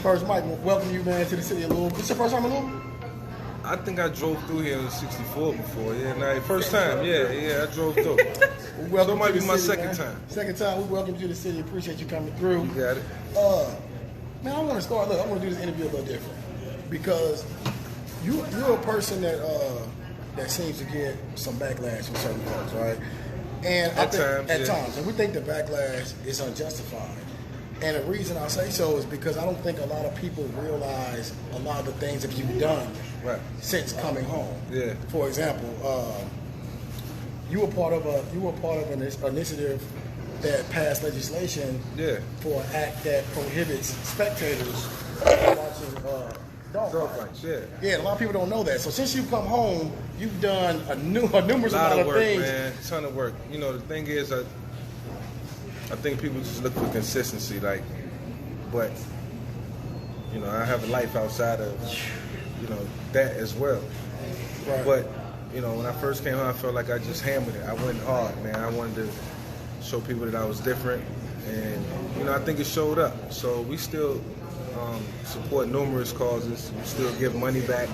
First, Mike, welcome you, man, to the city of Louisville. This your first time in Louisville? I think I drove through here in '64 before. Yeah, first time. Yeah, I drove through. So it might be my city, second time. Second time. We welcome you to the city. Appreciate you coming through. You got it. Man, I want to start. Look, I want to do this interview a little different because you're a person that seems to get some backlash from certain folks, right? And at times, and we think the backlash is unjustified. And the reason I say so is because I don't think a lot of people realize a lot of the things that you've done since coming home. Yeah. For example, you were part of an initiative that passed legislation for an act that prohibits spectators watching dog fights. Yeah, a lot of people don't know that. So since you've come home, you've done a numerous amount of work, things. Man, a ton of work. You know, the thing is, I think people just look for consistency, but you know, I have a life outside of that as well. Right. But you know, when I first came home, I felt like I just hammered it. I went hard, man. I wanted to show people that I was different, and you know, I think it showed up. So we still support numerous causes. We still give money back,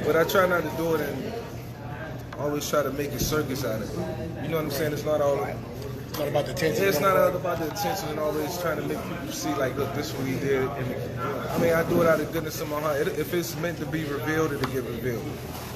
but I try not to do it and always try to make a circus out of it. You know what I'm saying? It's not all. It's not about the attention. It's not all about the attention and always trying to make people see, like, look, this is what he did. And, I mean, I do it out of the goodness of my heart. If it's meant to be revealed, it'll get revealed.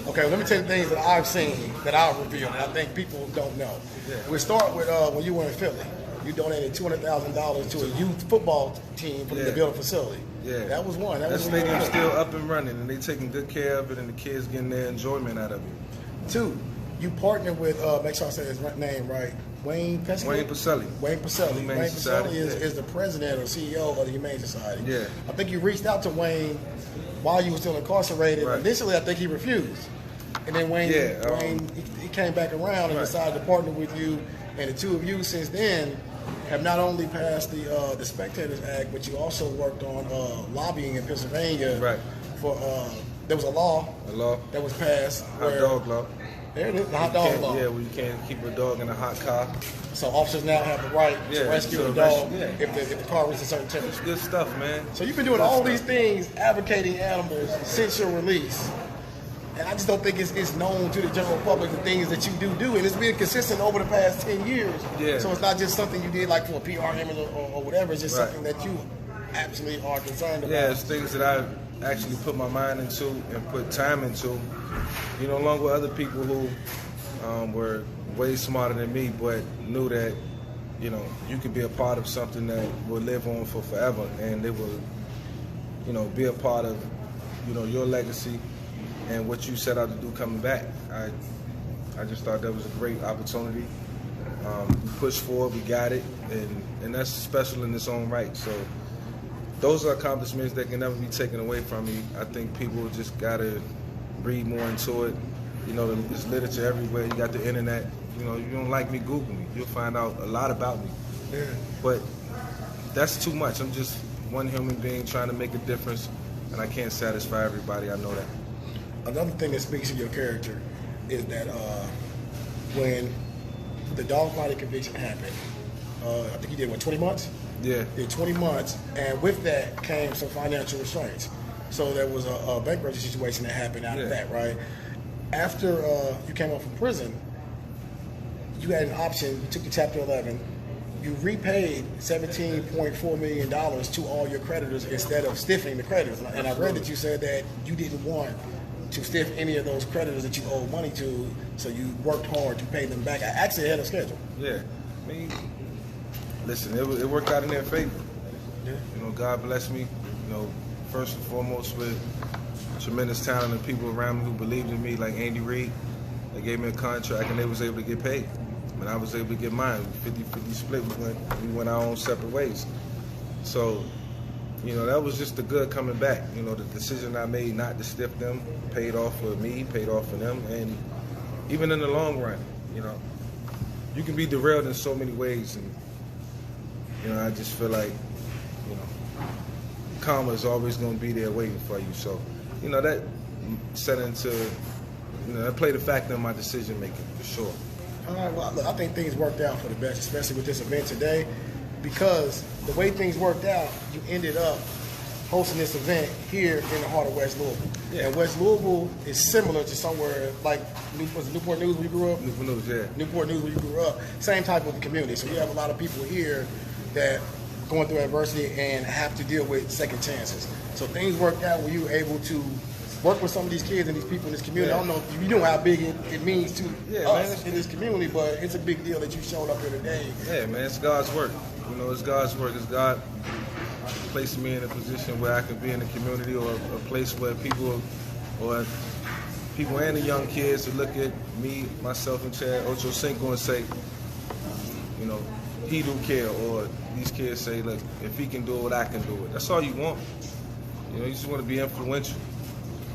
Okay, well, let me tell you things that I've seen that I've revealed that I think people don't know. Yeah. We start with when you were in Philly. You donated $200,000 to a youth football team for the building facility. Yeah. That was one. That stadium's still up and running, and they taking good care of it, and the kids getting their enjoyment out of it. Two, you partnered with, make sure I say his name right, Wayne Pacelli? Wayne Pacelli. Wayne Pacelli. Humane Wayne Society, Pacelli is the president or CEO of the Humane Society. Yeah. I think you reached out to Wayne while you were still incarcerated. Right. Initially, I think he refused. And then Wayne, he came back around and decided to partner with you. And the two of you since then have not only passed the Spectators Act, but you also worked on lobbying in Pennsylvania. Right. For there was a law that was passed. Hot dog law. There it is, the hot dog law. Yeah, where you can't keep a dog in a hot car. So officers now have the right to rescue a dog if the car reaches a certain temperature. It's good stuff, man. So you've been doing all these things, advocating animals since your release. And I just don't think it's known to the general public the things that you do. And it's been consistent over the past 10 years. Yeah. So it's not just something you did like for a PR image or whatever. It's just something that you absolutely are concerned about. Yeah, it's things that I actually put my mind into and put time into. You know, along with other people who were way smarter than me, but knew that, you know, you could be a part of something that will live on for forever, and it will, you know, be a part of, you know, your legacy and what you set out to do coming back. I just thought that was a great opportunity. We pushed forward, we got it, and that's special in its own right. So those are accomplishments that can never be taken away from me. I think people just gotta read more into it. You know, there's literature everywhere. You got the internet. You know, you don't like me, Google me. You'll find out a lot about me. Yeah. But that's too much. I'm just one human being trying to make a difference, and I can't satisfy everybody. I know that. Another thing that speaks to your character is that when the dog fighting conviction happened, I think you did, 20 months? Yeah. Did 20 months, and with that came some financial restraints. So there was a bankruptcy situation that happened out of that, right? After you came out from prison, you had an option. You took the Chapter 11. You repaid $17.4 million to all your creditors instead of stiffing the creditors. And I read that you said that you didn't want to stiff any of those creditors that you owed money to, so you worked hard to pay them back. I actually ahead of schedule. Yeah. I mean, listen, it worked out in their favor. Yeah. You know, God bless me. You know, first and foremost with tremendous talent and people around me who believed in me, like Andy Reid. They gave me a contract and they was able to get paid. And I was able to get mine. 50-50 split. We went our own separate ways. So, you know, that was just the good coming back. You know, the decision I made not to stiff them paid off for me, paid off for them. And even in the long run, you know, you can be derailed in so many ways. And, you know, I just feel like, you know, karma is always going to be there waiting for you. So, you know, that set into, you know, that played a factor in my decision making for sure. All right, well, look, I think things worked out for the best, especially with this event today, because the way things worked out, you ended up hosting this event here in the heart of West Louisville. Yeah. And West Louisville is similar to somewhere like, was it Newport News where you grew up? Newport News, yeah. Newport News where you grew up. Same type of community. So you have a lot of people here that going through adversity and have to deal with second chances. So things worked out where you were able to work with some of these kids and these people in this community. Yeah. I don't know if you know how big it means to us in this community, but it's a big deal that you showed up here today. Yeah, man, it's God's work. You know, it's God's work. It's God placing me in a position where I can be in the community, or a place where people and the young kids will look at me, myself, and Chad Ocho Cinco and say, you know, he do care, or these kids say, look, if he can do it, I can do it. That's all you want. You know, you just want to be influential.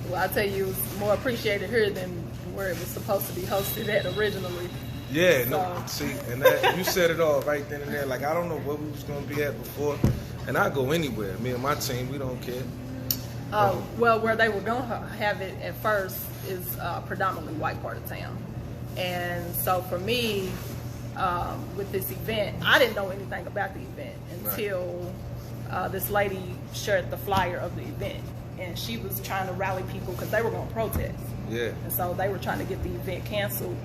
Well, I tell you, it's more appreciated here than where it was supposed to be hosted at originally. Yeah, no, see, and that, you said it all right then and there. Like, I don't know where we was going to be at before, and I go anywhere. Me and my team, we don't care. Well, where they were going to have it at first is predominantly white part of town. And so for me, with this event, I didn't know anything about the event until this lady shared the flyer of the event. And she was trying to rally people because they were going to protest. Yeah. And so they were trying to get the event canceled.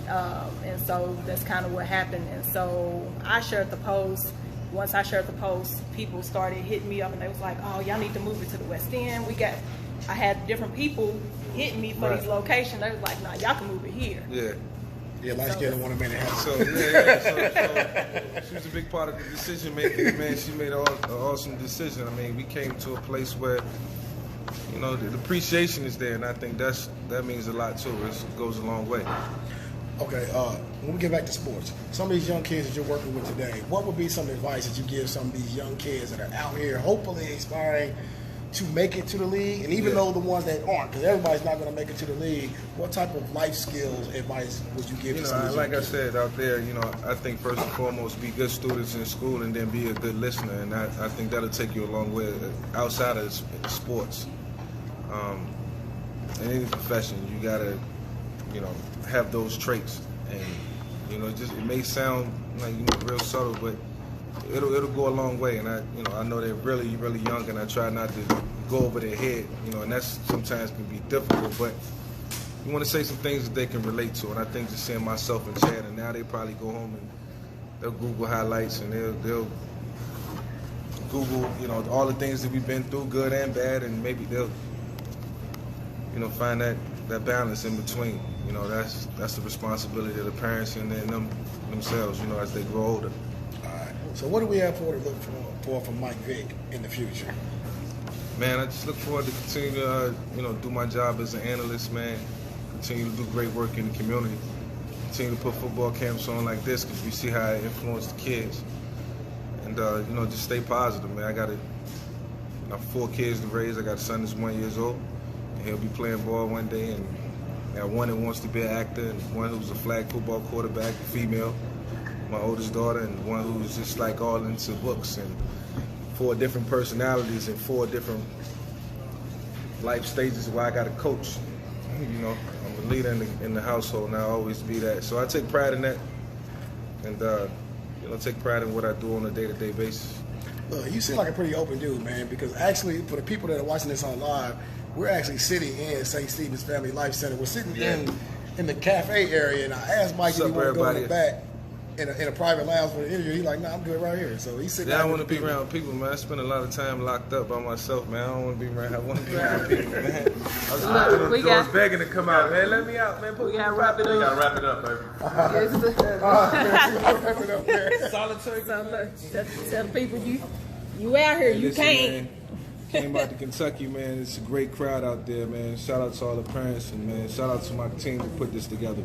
And so that's kind of what happened. And so I shared the post. Once I shared the post, people started hitting me up and they was like, oh, y'all need to move it to the West End. I had different people hitting me for these locations. They was like, nah, y'all can move it here. Yeah. Yeah, light skin don't want to make it happen. So she was a big part of the decision making, man. She made an awesome decision. I mean, we came to a place where, you know, the appreciation is there, and I think that means a lot too. It goes a long way. Okay, when we get back to sports, some of these young kids that you're working with today, what would be some advice that you give some of these young kids that are out here hopefully aspiring to make it to the league? And even though the ones that aren't, because everybody's not going to make it to the league, what type of life skills advice would you give to some of these young kids? Like I said out there, you know, I think first and foremost, be good students in school and then be a good listener. And I think that'll take you a long way outside of sports. In any profession, you got to, you know, have those traits. And, you know, it may sound like, you know, real subtle, but it'll go a long way. And I know they're really, really young, and I try not to go over their head, you know, and that's sometimes can be difficult, but you want to say some things that they can relate to. And I think just seeing myself and Chad, and now they probably go home and they'll Google highlights, and they'll Google, you know, all the things that we've been through, good and bad, and maybe they'll, you know, find that balance in between. You know, that's the responsibility of the parents and then themselves, you know, as they grow older. All right. So what do we have to look for from Mike Vick in the future? Man, I just look forward to continue to, you know, do my job as an analyst, man. Continue to do great work in the community. Continue to put football camps on like this because we see how it influenced the kids. And, you know, just stay positive, man. I got 4 kids to raise. I got a son that's 1 year old. And he'll be playing ball one day. And I got one that wants to be an actor, and one who's a flag football quarterback, a female, my oldest daughter, and one who's just like all into books, and 4 different personalities and 4 different life stages where I got to coach. You know, I'm a leader in the household, and I'll always be that. So I take pride in that, and you know, take pride in what I do on a day-to-day basis. Look, you seem like a pretty open dude, man, because actually, for the people that are watching this on live, we're actually sitting in St. Stephen's Family Life Center. We're sitting in the cafe area, and I asked Mike if he wanted to go in the back in a private lounge for the interview. He's like, nah, I'm good right here. So he's sitting I want to be around people, man. I spend a lot of time locked up by myself, man. I don't want to be around. I want to be around people, man. I was begging to come out, man. Let me out, man. We gotta wrap it up. We gotta wrap it up, baby. wrap it up there. Solitary. Tell people you out here, you can't. Man, came out to Kentucky, man. It's a great crowd out there, man. Shout out to all the parents, and man, shout out to my team to put this together.